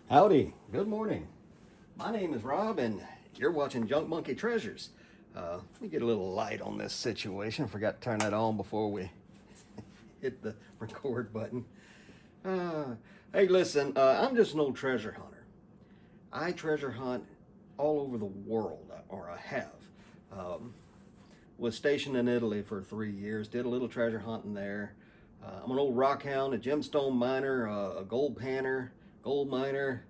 Howdy, good morning. My name is Rob and you're watching Junk Monkey Treasures. Let me get a little light on this situation. I forgot to turn that on before we hit the record button. Hey, listen, I'm just an old treasure hunter. I treasure hunt all over the world, or I have. Was stationed in Italy for 3 years, did a little treasure hunting there. I'm an old rock hound, a gemstone miner, a gold panner, gold miner,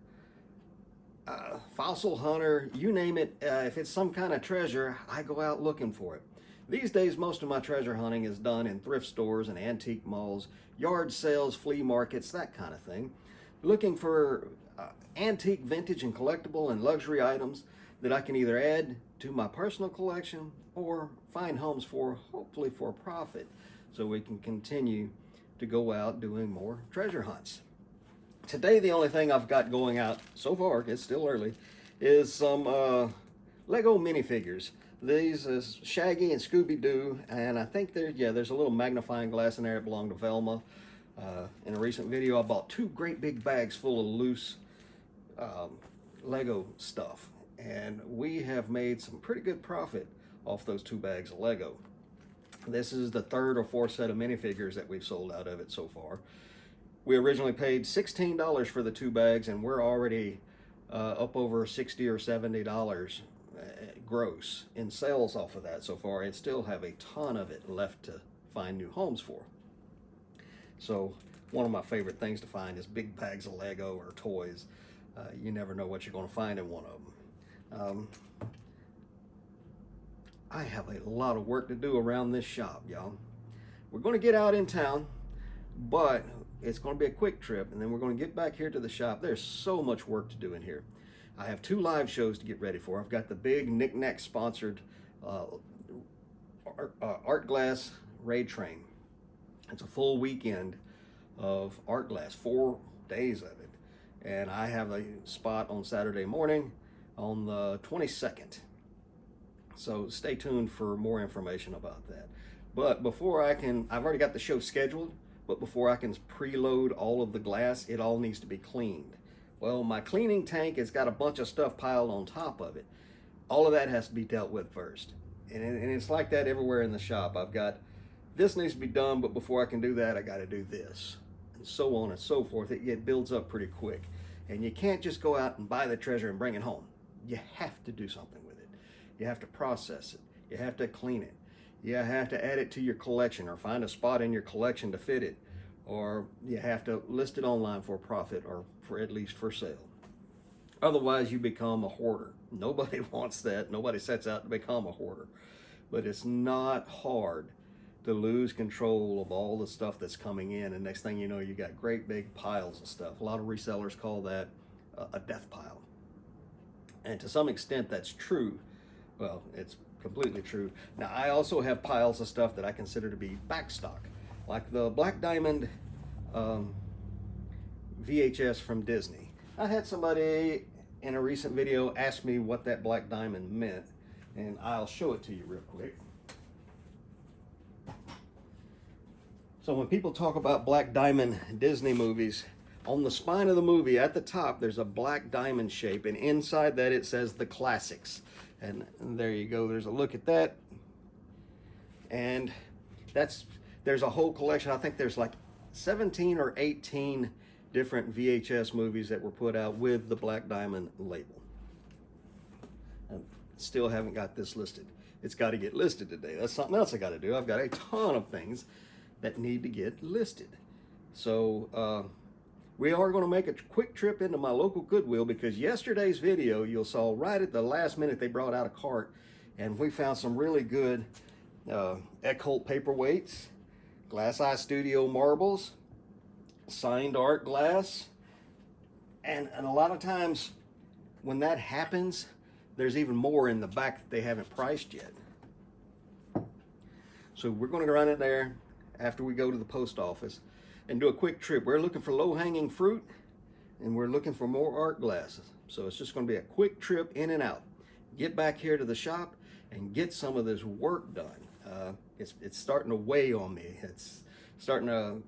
fossil hunter, you name it. If it's some kind of treasure, I go out looking for it. These days, most of my treasure hunting is done in thrift stores and antique malls, yard sales, flea markets, that kind of thing. Looking for antique, vintage, and collectible and luxury items that I can either add to my personal collection or find homes for, hopefully for a profit, so we can continue to go out doing more treasure hunts. Today, the only thing I've got going out so far, it's still early, is some Lego minifigures. These is Shaggy and Scooby-Doo, and I think there's a little magnifying glass in there that belonged to Velma. In a recent video, I bought 2 great big bags full of loose Lego stuff, and we have made some pretty good profit off those 2 bags of Lego. This is the 3rd or 4th set of minifigures that we've sold out of it so far. We originally paid $16 for the 2 bags, and we're already up over $60 or $70 gross in sales off of that so far, and still have a ton of it left to find new homes for. So one of my favorite things to find is big bags of Lego or toys. You never know what you're going to find in one of them. I have a lot of work to do around this shop, y'all. We're going to get out in town, but it's going to be a quick trip, and then we're going to get back here to the shop. There's so much work to do in here. I have 2 live shows to get ready for. I've got the big Knick-Knack sponsored art glass raid train. It's a full weekend of art glass, 4 days of it. And I have a spot on Saturday morning on the 22nd. So stay tuned for more information about that. But before I've already got the show scheduled, but before I can preload all of the glass, it all needs to be cleaned. Well, my cleaning tank has got a bunch of stuff piled on top of it. All of that has to be dealt with first. And it's like that everywhere in the shop. I've got, this needs to be done, but before I can do that, I got to do this. And so on and so forth. It builds up pretty quick. And you can't just go out and buy the treasure and bring it home. You have to do something with it. You have to process it. You have to clean it. You have to add it to your collection or find a spot in your collection to fit it. Or you have to list it online for a profit or for at least for sale. Otherwise, you become a hoarder. Nobody wants that. Nobody sets out to become a hoarder. But it's not hard to lose control of all the stuff that's coming in, and next thing you know, you got great big piles of stuff. A lot of resellers call that a death pile. And to some extent, that's true. Well, it's completely true. Now, I also have piles of stuff that I consider to be back stock, like the Black Diamond VHS from Disney. I had somebody in a recent video ask me what that Black Diamond meant, and I'll show it to you real quick. So when people talk about Black Diamond Disney movies, on the spine of the movie at the top, there's a black diamond shape, and inside that it says the classics. And there you go, there's a look at that. And there's a whole collection. I think there's like 17 or 18 different VHS movies that were put out with the Black Diamond label. And still haven't got this listed. It's got to get listed today. That's something else I got to do. I've got a ton of things that need to get listed. So we are going to make a quick trip into my local Goodwill, because yesterday's video, you'll saw right at the last minute they brought out a cart, and we found some really good Eckholt paperweights, Glass Eye Studio marbles, signed art glass, and a lot of times when that happens, there's even more in the back that they haven't priced yet. So we're going to run it there after we go to the post office and do a quick trip. We're looking for low-hanging fruit, and we're looking for more art glasses. So it's just going to be a quick trip in and out. Get back here to the shop and get some of this work done. It's starting to weigh on me. It's starting to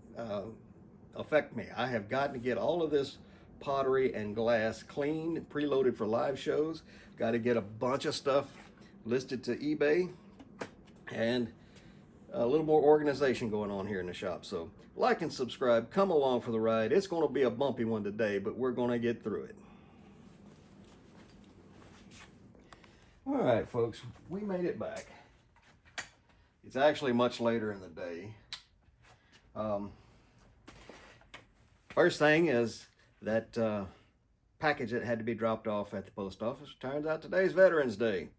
affect me. I have got to get all of this pottery and glass, cleaned, preloaded for live shows. Got to get a bunch of stuff listed to eBay, and a little more organization going on here in the shop. So like and subscribe, come along for the ride. It's going to be a bumpy one today, but we're going to get through it. All right, folks, we made it back. It's actually much later in the day. First thing is that package that had to be dropped off at the post office. Turns out today's Veterans Day.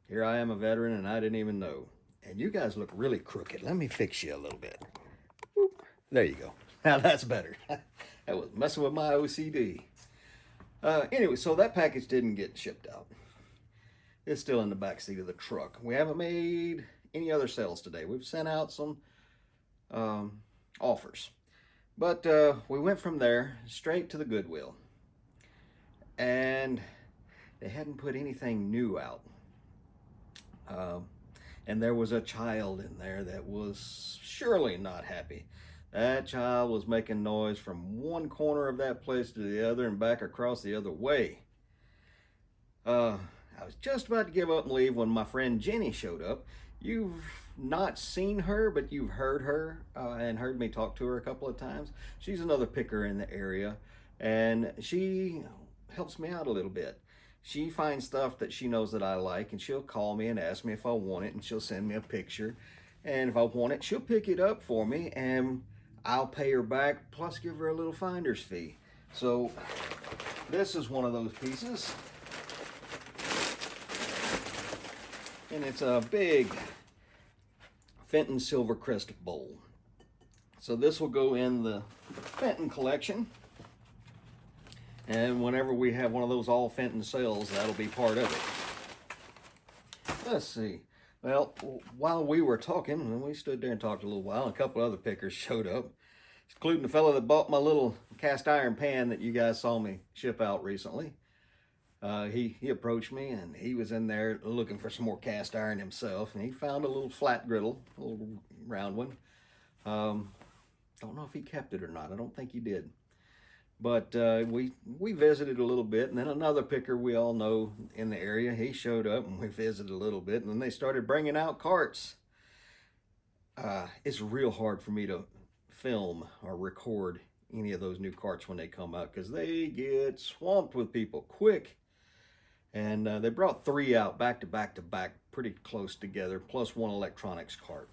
Here I am, a veteran, and I didn't even know. And you guys look really crooked. Let me fix you a little bit. Whoop. There you go. Now that's better. That was messing with my OCD. Anyway, so that package didn't get shipped out. It's still in the back seat of the truck. We haven't made any other sales today. We've sent out some offers. But we went from there straight to the Goodwill. And they hadn't put anything new out. And there was a child in there that was surely not happy. That child was making noise from one corner of that place to the other and back across the other way. I was just about to give up and leave when my friend Jenny showed up. You've not seen her, but you've heard her and heard me talk to her a couple of times. She's another picker in the area, and she helps me out a little bit. She finds stuff that she knows that I like, and she'll call me and ask me if I want it, and she'll send me a picture. And if I want it, she'll pick it up for me, and I'll pay her back, plus give her a little finder's fee. So this is one of those pieces. And it's a big Fenton Silvercrest bowl. So this will go in the Fenton collection. And whenever we have one of those all Fenton sales, that'll be part of it. Let's see. Well, while we were talking, and we stood there and talked a little while, a couple other pickers showed up, including the fellow that bought my little cast iron pan that you guys saw me ship out recently. He approached me, and he was in there looking for some more cast iron himself, and he found a little flat griddle, a little round one. Don't know if he kept it or not. I don't think he did. But we visited a little bit, and then another picker we all know in the area, he showed up, and we visited a little bit, and then they started bringing out carts. It's real hard for me to film or record any of those new carts when they come out, because they get swamped with people quick. And they brought 3 out back to back to back, pretty close together, plus one electronics cart.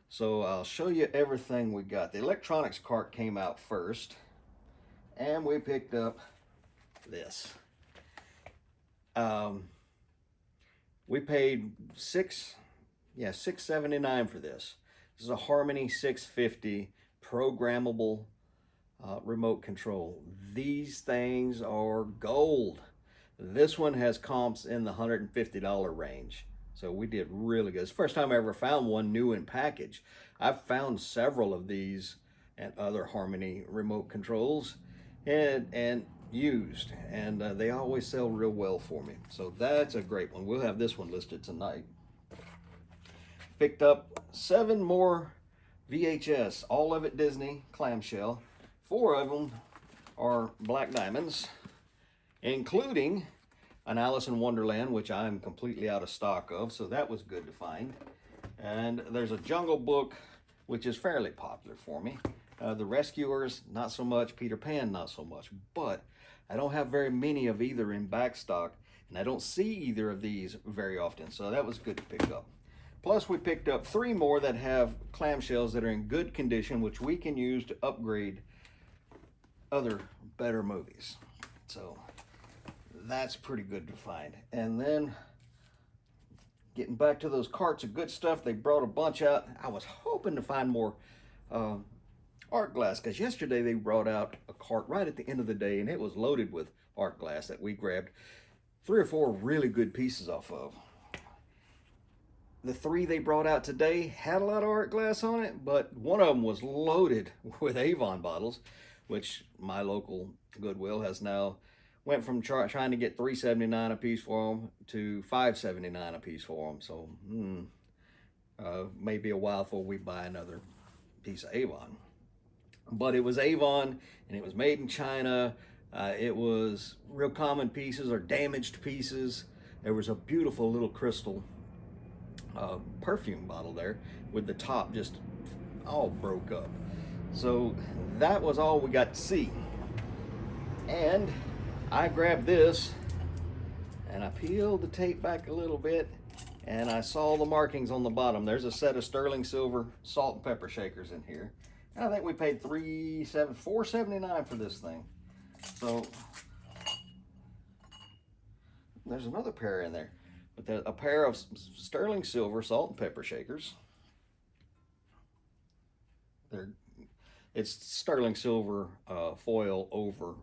So I'll show you everything we got. The electronics cart came out first, and we picked up this. We paid $6.79 for this. This is a Harmony 650 programmable remote control. These things are gold. This one has comps in the $150 range. So we did really good. It's the first time I ever found one new in package. I've found several of these and other Harmony remote controls and used, and they always sell real well for me. So that's a great one. We'll have this one listed tonight. Picked up 7 more VHS, all of it Disney clamshell. 4 of them are Black Diamonds, including an Alice in Wonderland, which I'm completely out of stock of, so that was good to find. And there's a Jungle Book, which is fairly popular for me. The Rescuers, not so much. Peter Pan, not so much. But I don't have very many of either in back stock, and I don't see either of these very often, so that was good to pick up. Plus, we picked up 3 more that have clamshells that are in good condition, which we can use to upgrade other better movies. So that's pretty good to find. And then getting back to those carts of good stuff, they brought a bunch out. I was hoping to find more art glass, because yesterday they brought out a cart right at the end of the day, and it was loaded with art glass that we grabbed 3 or 4 really good pieces off of. The 3 they brought out today had a lot of art glass on it, but one of them was loaded with Avon bottles, which my local Goodwill has now went from trying to get $3.79 a piece for them to $5.79 a piece for them. So maybe a while before we buy another piece of Avon. But it was Avon, and it was made in China. It was real common pieces or damaged pieces. There was a beautiful little crystal perfume bottle there with the top just all broke up. So that was all we got to see. And I grabbed this and I peeled the tape back a little bit and I saw the markings on the bottom. There's a set of sterling silver salt and pepper shakers in here. And I think we paid $4.79 for this thing. So there's another pair in there. But there's a pair of sterling silver salt and pepper shakers. It's sterling silver foil over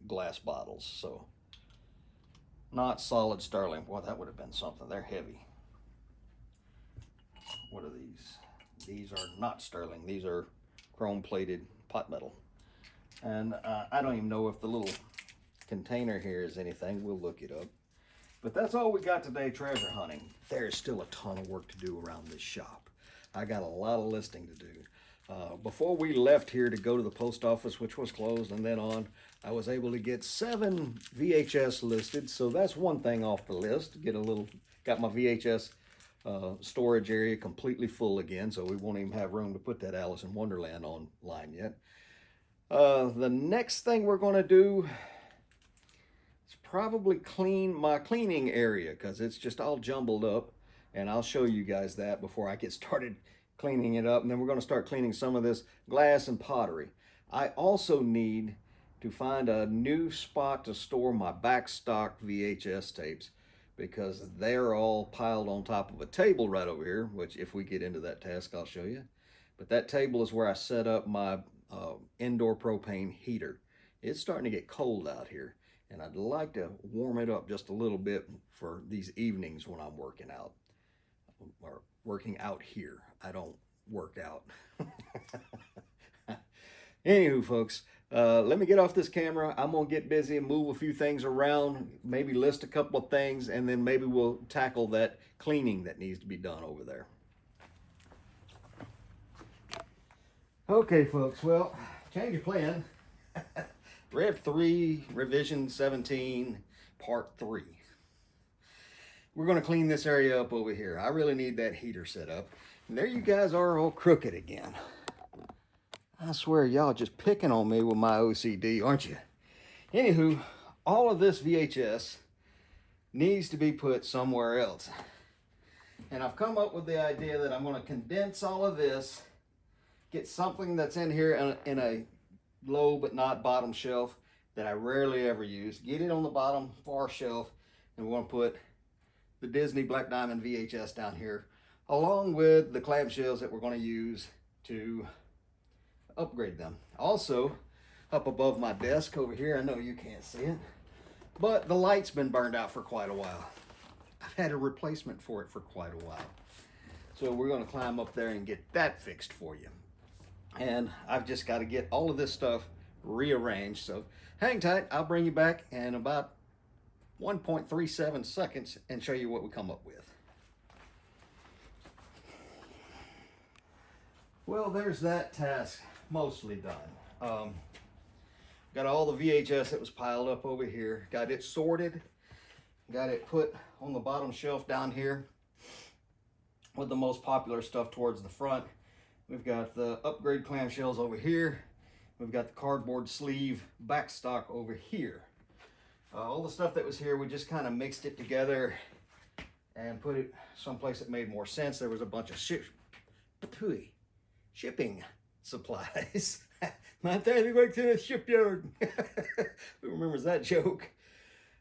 glass bottles, so not solid sterling. Boy, that would have been something. They're heavy. What are these? These are not sterling. These are chrome plated pot metal. And I don't even know if the little container here is anything. We'll look it up. But that's all we got today, treasure hunting. There's still a ton of work to do around this shop. I got a lot of listing to do. Before we left here to go to the post office, which was closed, and then on, I was able to get 7 VHS listed. So that's one thing off the list. Got my VHS storage area completely full again, so we won't even have room to put that Alice in Wonderland online yet. The next thing we're going to do is probably clean my cleaning area, because it's just all jumbled up, and I'll show you guys that before I get started cleaning it up. And then we're going to start cleaning some of this glass and pottery. I also need to find a new spot to store my backstock VHS tapes, because they're all piled on top of a table right over here, which if we get into that task, I'll show you. But that table is where I set up my indoor propane heater. It's starting to get cold out here, and I'd like to warm it up just a little bit for these evenings when I'm working out, or working out here. I don't work out. Anywho, folks, let me get off this camera. I'm gonna get busy and move a few things around, maybe list a couple of things, and then maybe we'll tackle that cleaning that needs to be done over there. Okay, folks, well, change of plan. Rev 3, Revision 17, Part 3. We're going to clean this area up over here. I really need that heater set up. And there you guys are, all crooked again. I swear, y'all just picking on me with my OCD, aren't you? Anywho, all of this VHS needs to be put somewhere else. And I've come up with the idea that I'm going to condense all of this, get something that's in here in a low but not bottom shelf that I rarely ever use, get it on the bottom far shelf, and we're going to put the Disney Black Diamond VHS down here, along with the clamshells that we're going to use to upgrade them. Also, up above my desk over here, I know you can't see it, but the light's been burned out for quite a while. I've had a replacement for it for quite a while. So we're going to climb up there and get that fixed for you. And I've just got to get all of this stuff rearranged. So hang tight, I'll bring you back in about 1.37 seconds and show you what we come up with. Well, there's that task mostly done. Got all the VHS that was piled up over here, got it sorted, got it put on the bottom shelf down here with the most popular stuff towards the front. We've got the upgrade clamshells over here. We've got the cardboard sleeve backstock over here. All the stuff that was here, we just kind of mixed it together and put it someplace that made more sense. There was a bunch of shipping supplies. My daddy works in a shipyard. Who remembers that joke?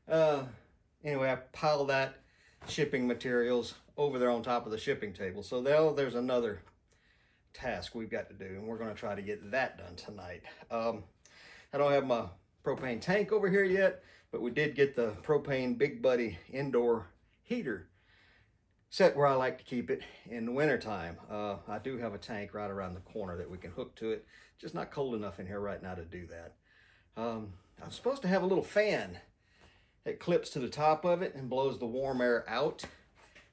Anyway, I piled that shipping materials over there on top of the shipping table. So there's another task we've got to do, and we're going to try to get that done tonight. I don't have my propane tank over here yet, but we did get the propane Big Buddy indoor heater set where I like to keep it in the wintertime. I do have a tank right around the corner that we can hook to it. Just not cold enough in here right now to do that. I'm supposed to have a little fan that clips to the top of it and blows the warm air out,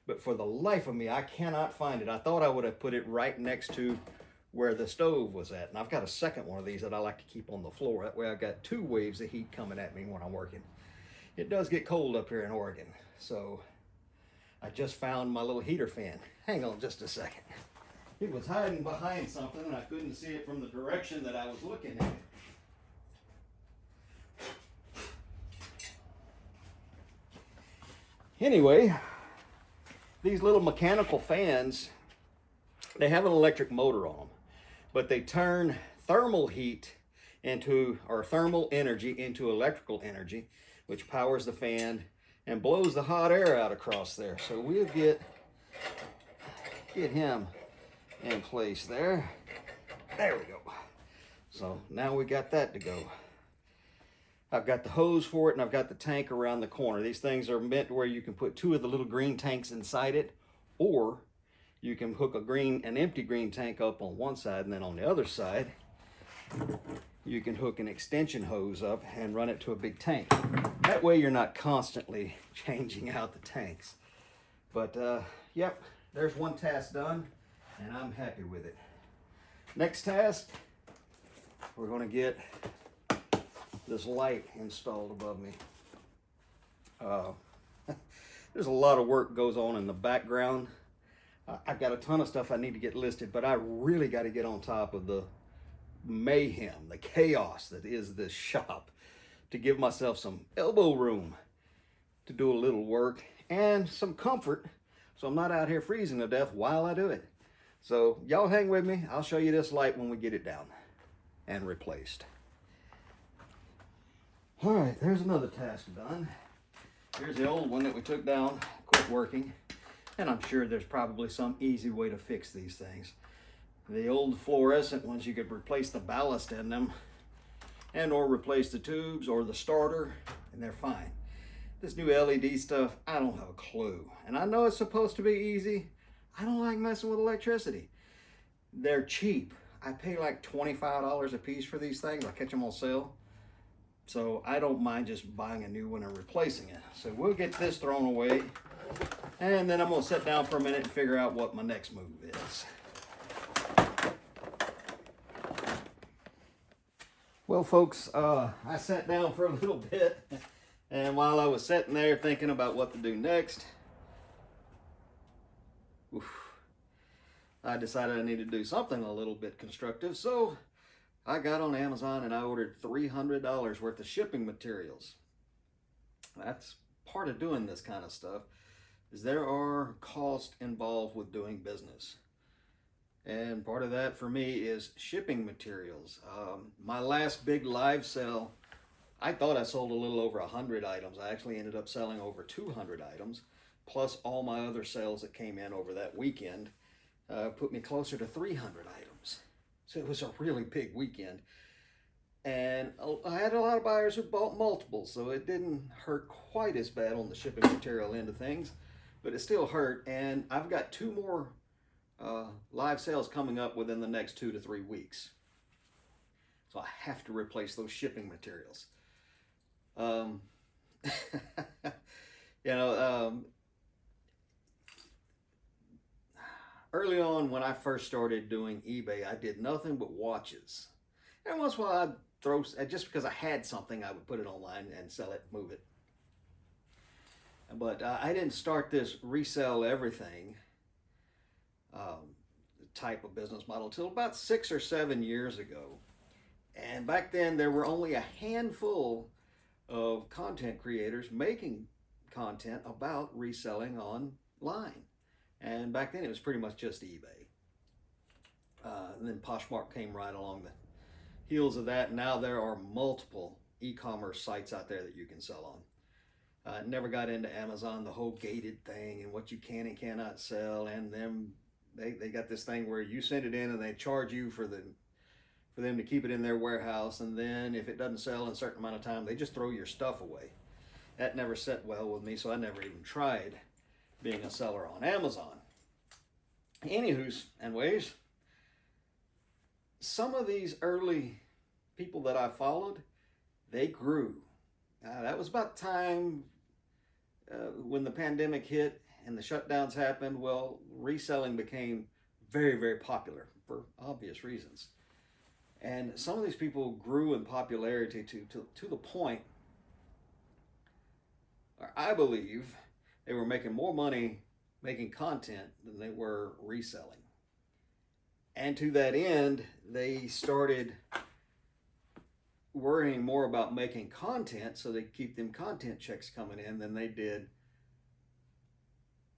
but for the life of me, I cannot find it. I thought I would have put it right next to where the stove was at. And I've got a second one of these that I like to keep on the floor. That way I've got 2 waves of heat coming at me when I'm working. It does get cold up here in Oregon. So I just found my little heater fan. Hang on just a second. It was hiding behind something and I couldn't see it from the direction that I was looking at it. Anyway, these little mechanical fans, they have an electric motor on them, but they turn thermal heat into, or thermal energy into electrical energy, which powers the fan and blows the hot air out across there. So we'll get him in place there. There we go. So now we got that to go. I've got the hose for it and I've got the tank around the corner. These things are meant to where you can put 2 of the little green tanks inside it, or you can hook an empty green tank up on one side, and then on the other side, you can hook an extension hose up and run it to a big tank. That way you're not constantly changing out the tanks. But yep, there's one task done and I'm happy with it. Next task, we're gonna get this light installed above me. There's a lot of work goes on in the background. I've got a ton of stuff I need to get listed, but I really got to get on top of the mayhem, the chaos that is this shop, to give myself some elbow room to do a little work and some comfort, so I'm not out here freezing to death while I do it. So y'all hang with me. I'll show you this light when we get it down and replaced. All right, there's another task done. Here's the old one that we took down, quit working. And I'm sure there's probably some easy way to fix these things. The old fluorescent ones, you could replace the ballast in them and or replace the tubes or the starter, and they're fine. This new LED stuff, I don't have a clue. And I know it's supposed to be easy. I don't like messing with electricity. They're cheap. I pay like $25 a piece for these things. I catch them on sale. So I don't mind just buying a new one and replacing it. So we'll get this thrown away. And then I'm gonna sit down for a minute and figure out what my next move is. Well, folks, I sat down for a little bit, and while I was sitting there thinking about what to do next, I decided I needed to do something a little bit constructive. So I got on Amazon and I ordered $300 worth of shipping materials. That's part of doing this kind of stuff, is there are costs involved with doing business. And part of that for me is shipping materials. My last big live sale, I thought I sold a little over 100 items. I actually ended up selling over 200 items, plus all my other sales that came in over that weekend, put me closer to 300 items. So it was a really big weekend. And I had a lot of buyers who bought multiples, so it didn't hurt quite as bad on the shipping material end of things, but it still hurt. And I've got 2 more live sales coming up within the next 2 to 3 weeks. So I have to replace those shipping materials. Early on when I first started doing eBay, I did nothing but watches. And once in a while I'd throw, just because I had something, I would put it online and sell it, move it. But I didn't start this resell everything type of business model until about 6 or 7 years ago. And back then there were only a handful of content creators making content about reselling online. And back then it was pretty much just eBay. And then Poshmark came right along the heels of that. Now there are multiple e-commerce sites out there that you can sell on. Never got into Amazon, the whole gated thing and what you can and cannot sell. And them, they got this thing where you send it in and they charge you for them to keep it in their warehouse. And then if it doesn't sell in a certain amount of time, they just throw your stuff away. That never set well with me, so I never even tried being a seller on Amazon. Anywho's and ways, some of these early people that I followed, they grew. That was about time when the pandemic hit and the shutdowns happened. Well, reselling became very, very popular for obvious reasons. And some of these people grew in popularity to the point, or I believe, they were making more money making content than they were reselling. And to that end, they started worrying more about making content so they keep them content checks coming in than they did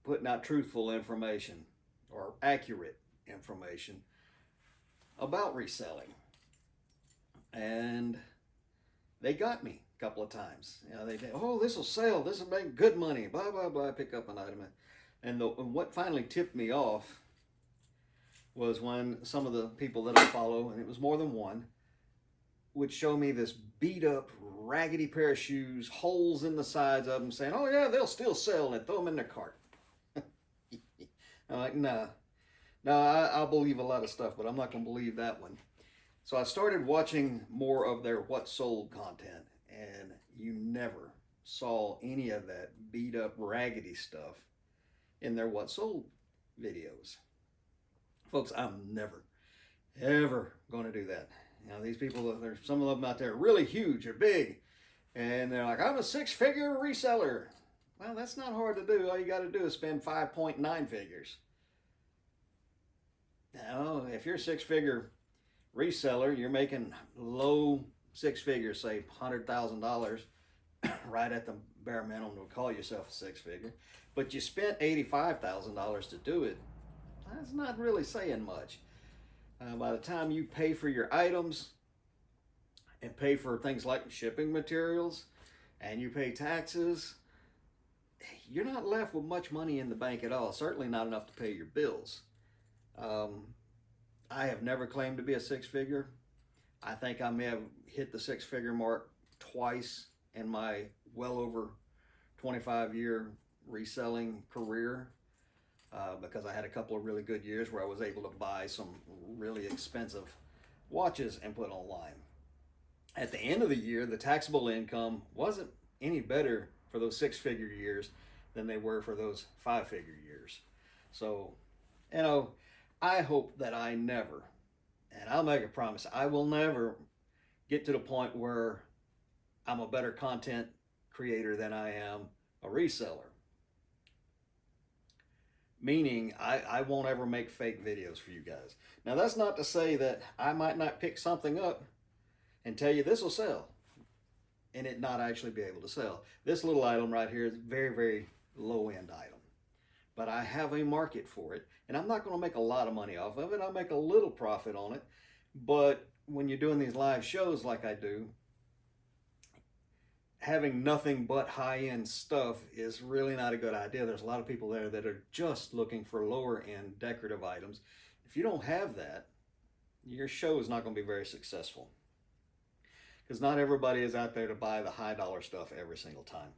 putting out truthful information or accurate information about reselling. And they got me a couple of times. You know, they say, oh, this will sell, this will make good money, blah, blah, blah, pick up an item. And what finally tipped me off was when some of the people that I follow, and it was more than one, would show me this beat up, raggedy pair of shoes, holes in the sides of them, saying, oh yeah, they'll still sell, and throw them in their cart. I'm like, nah. No, I'll believe a lot of stuff, but I'm not going to believe that one. So I started watching more of their what sold content, and you never saw any of that beat up, raggedy stuff in their what sold videos. Folks, I'm never, ever going to do that. You know, these people, there's some of them out there really huge or big, and they're like, I'm a 6-figure reseller. Well, that's not hard to do. All you got to do is spend 5.9 figures. Now, if you're a 6-figure reseller, you're making low 6 figures, say $100,000, right at the bare minimum to call yourself a 6-figure, but you spent $85,000 to do it. That's not really saying much. By the time you pay for your items and pay for things like shipping materials and you pay taxes, you're not left with much money in the bank at all. Certainly not enough to pay your bills. I have never claimed to be a 6-figure. I think I may have hit the 6-figure mark twice in my well over 25-year reselling career. Because I had a couple of really good years where I was able to buy some really expensive watches and put online. At the end of the year, the taxable income wasn't any better for those 6-figure years than they were for those 5-figure years. So, you know, I hope that I never, and I'll make a promise, I will never get to the point where I'm a better content creator than I am a reseller. Meaning, I won't ever make fake videos for you guys. Now, that's not to say that I might not pick something up and tell you this will sell and it not actually be able to sell. This little item right here is a very, very low-end item. But I have a market for it, and I'm not going to make a lot of money off of it. I'll make a little profit on it. But when you're doing these live shows like I do, having nothing but high-end stuff is really not a good idea. There's a lot of people there that are just looking for lower-end decorative items. If you don't have that, your show is not going to be very successful. Because not everybody is out there to buy the high-dollar stuff every single time.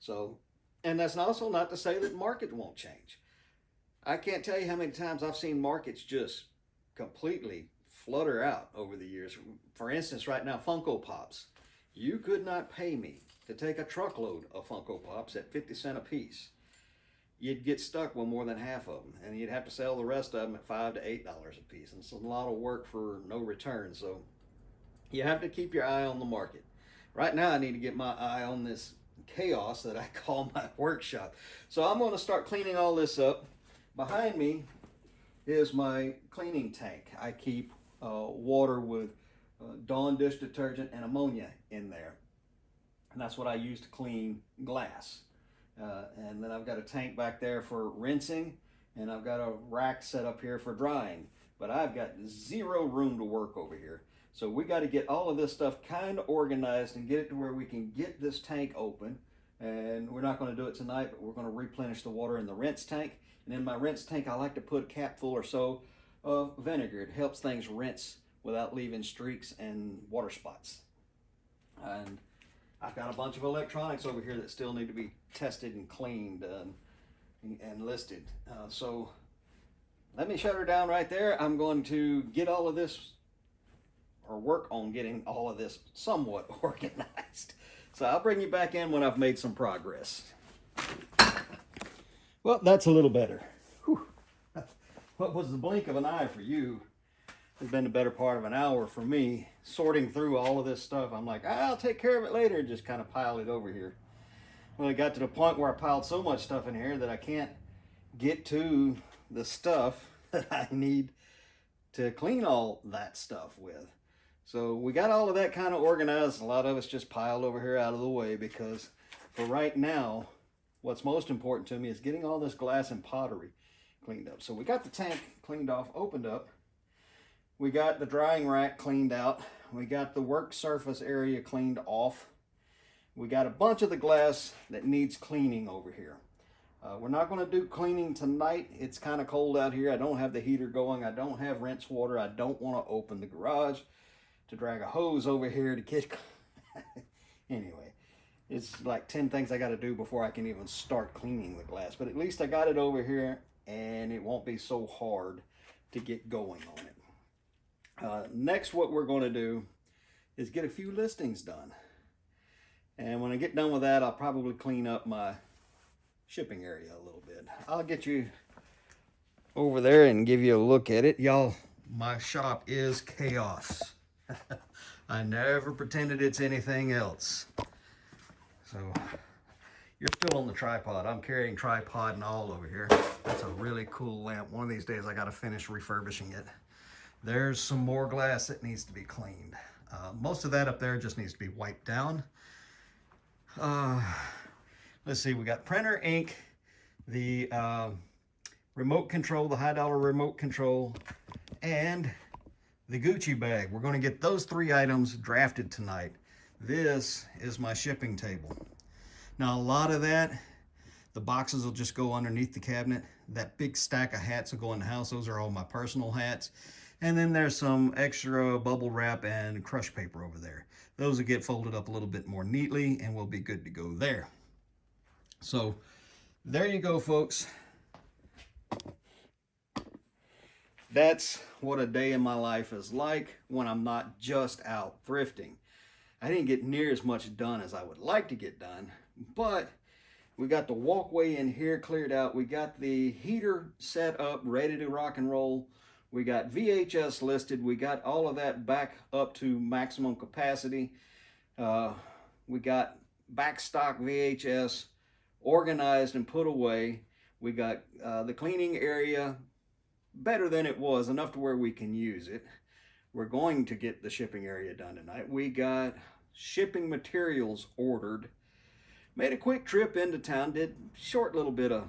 So, and that's also not to say that market won't change. I can't tell you how many times I've seen markets just completely flutter out over the years. For instance, right now, Funko Pops. You could not pay me to take a truckload of Funko Pops at 50 cents a piece. You'd get stuck with more than half of them, and you'd have to sell the rest of them at $5 to $8 a piece. And it's a lot of work for no return. So you have to keep your eye on the market. Right now, I need to get my eye on this chaos that I call my workshop. So I'm going to start cleaning all this up. Behind me is my cleaning tank. I keep water with Dawn dish detergent and ammonia in there, and that's what I use to clean glass. And then I've got a tank back there for rinsing, and I've got a rack set up here for drying, but I've got zero room to work over here. So we got to get all of this stuff kind of organized and get it to where we can get this tank open. And we're not going to do it tonight, but we're going to replenish the water in the rinse tank. And in my rinse tank, I like to put a capful or so of vinegar. It helps things rinse without leaving streaks and water spots. And I've got a bunch of electronics over here that still need to be tested and cleaned and listed. So let me shut her down right there. I'm going to get all of this, or work on getting all of this somewhat organized. So I'll bring you back in when I've made some progress. Well, that's a little better. Whew. What was the blink of an eye for you? It's been the better part of an hour for me sorting through all of this stuff. I'm like, I'll take care of it later, and just kind of pile it over here. Well, it got to the point where I piled so much stuff in here that I can't get to the stuff that I need to clean all that stuff with. So we got all of that kind of organized. A lot of it's just piled over here out of the way, because for right now, what's most important to me is getting all this glass and pottery cleaned up. So we got the tank cleaned off, opened up. We got the drying rack cleaned out. We got the work surface area cleaned off. We got a bunch of the glass that needs cleaning over here. We're not going to do cleaning tonight. It's kind of cold out here. I don't have the heater going. I don't have rinse water. I don't want to open the garage to drag a hose over here to get... Anyway, it's like 10 things I got to do before I can even start cleaning the glass. But at least I got it over here, and it won't be so hard to get going on it. Next, what we're going to do is get a few listings done. And when I get done with that, I'll probably clean up my shipping area a little bit. I'll get you over there and give you a look at it. Y'all, my shop is chaos. I never pretended it's anything else. So, you're still on the tripod. I'm carrying tripod and all over here. That's a really cool lamp. One of these days I got to finish refurbishing it. There's some more glass that needs to be cleaned. Most of that up there just needs to be wiped down. Let's see, we got printer, ink, the remote control, the high dollar remote control, and the Gucci bag. We're going to get those 3 items drafted tonight. This is my shipping table. Now, a lot of that, the boxes will just go underneath the cabinet. That big stack of hats will go in the house. Those are all my personal hats. And then there's some extra bubble wrap and crush paper over there. Those will get folded up a little bit more neatly, and we'll be good to go there. So there you go, folks. That's what a day in my life is like when I'm not just out thrifting. I didn't get near as much done as I would like to get done, but we got the walkway in here cleared out. We got the heater set up, ready to rock and roll. We got VHS listed. We got all of that back up to maximum capacity. We got back stock VHS organized and put away. We got the cleaning area better than it was, enough to where we can use it. We're going to get the shipping area done tonight. We got shipping materials ordered. Made a quick trip into town, did a short little bit of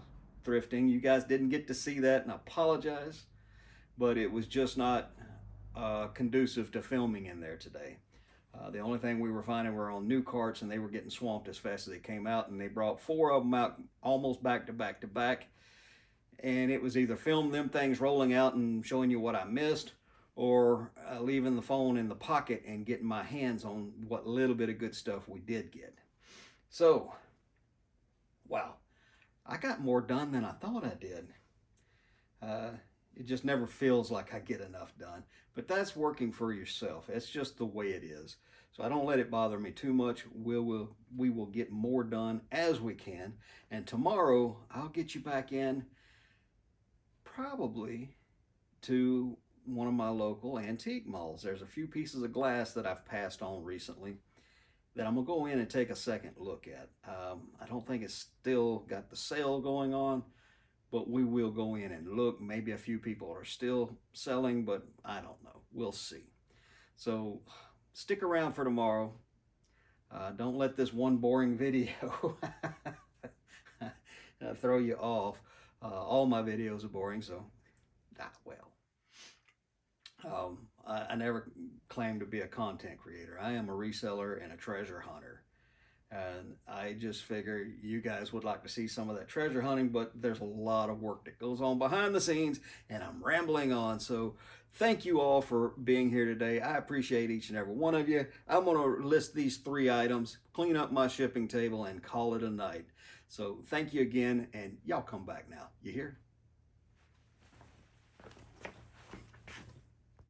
thrifting. You guys didn't get to see that, and I apologize, but it was just not conducive to filming in there today. The only thing we were finding were on new carts, and they were getting swamped as fast as they came out, and they brought 4 of them out almost back to back to back. And it was either film them things rolling out and showing you what I missed, or leaving the phone in the pocket and getting my hands on what little bit of good stuff we did get. So, wow, I got more done than I thought I did. It just never feels like I get enough done. But that's working for yourself. It's just the way it is. So I don't let it bother me too much. We will get more done as we can. And tomorrow, I'll get you back in probably to one of my local antique malls. There's a few pieces of glass that I've passed on recently that I'm going to go in and take a second look at. I don't think it's still got the sale going on, but we will go in and look. Maybe a few people are still selling, but I don't know. We'll see. So stick around for tomorrow. Don't let this one boring video throw you off. All my videos are boring, so, well. I never claimed to be a content creator. I am a reseller and a treasure hunter. And I just figure you guys would like to see some of that treasure hunting, but there's a lot of work that goes on behind the scenes, and I'm rambling on. So thank you all for being here today. I appreciate each and every one of you. I'm going to list these 3 items, clean up my shipping table, and call it a night. So thank you again, and y'all come back now. You hear?